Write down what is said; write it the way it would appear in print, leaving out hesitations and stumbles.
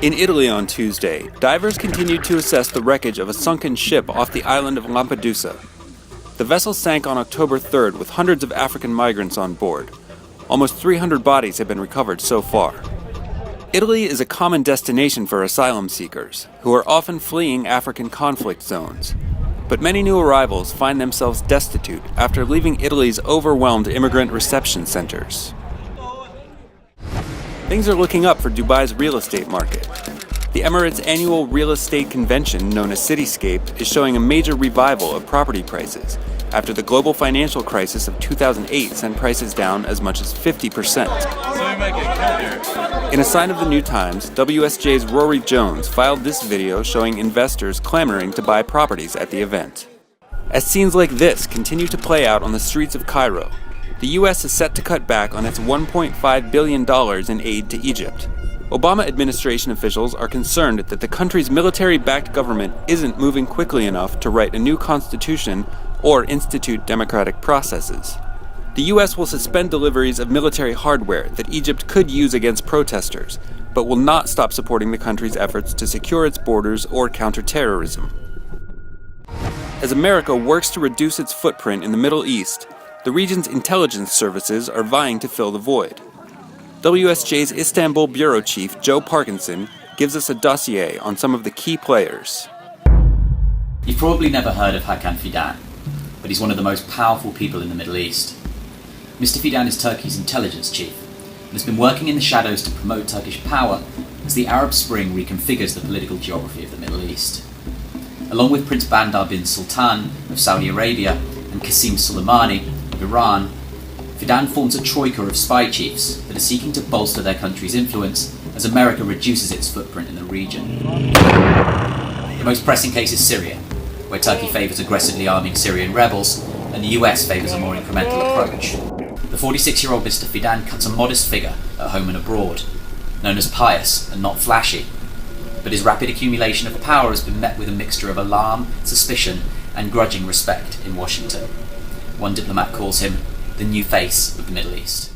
In Italy on Tuesday, divers continued to assess the wreckage of a sunken ship off the island of Lampedusa. The vessel sank on October 3rd with hundreds of African migrants on board. Almost 300 bodies have been recovered so far. Italy is a common destination for asylum seekers, who are often fleeing African conflict zones. But many new arrivals find themselves destitute after leaving Italy's overwhelmed immigrant reception centers. Things are looking up for Dubai's real estate market. The Emirates' annual real estate convention, known as Cityscape, is showing a major revival of property prices after the global financial crisis of 2008 sent prices down as much as 50%. In a sign of the new times, WSJ's Rory Jones filed this video showing investors clamoring to buy properties at the event. As scenes like this continue to play out on the streets of Cairo, the U.S. is set to cut back on its $1.5 billion in aid to Egypt. Obama administration officials are concerned that the country's military-backed government isn't moving quickly enough to write a new constitution or institute democratic processes. The U.S. will suspend deliveries of military hardware that Egypt could use against protesters, but will not stop supporting the country's efforts to secure its borders or counter terrorism. As America works to reduce its footprint in the Middle East, the region's intelligence services are vying to fill the void. WSJ's Istanbul bureau chief, Joe Parkinson, gives us a dossier on some of the key players. You've probably never heard of Hakan Fidan, but he's one of the most powerful people in the Middle East. Mr. Fidan is Turkey's intelligence chief and has been working in the shadows to promote Turkish power as the Arab Spring reconfigures the political geography of the Middle East. Along with Prince Bandar bin Sultan of Saudi Arabia and Qasem Soleimani of Iran, Fidan forms a troika of spy chiefs that are seeking to bolster their country's influence as America reduces its footprint in the region. The most pressing case is Syria, where Turkey favours aggressively arming Syrian rebels and the US favours a more incremental approach. The 46-year-old Mr. Fidan cuts a modest figure at home and abroad, known as pious and not flashy, but his rapid accumulation of power has been met with a mixture of alarm, suspicion and grudging respect in Washington. One diplomat calls him the new face of the Middle East.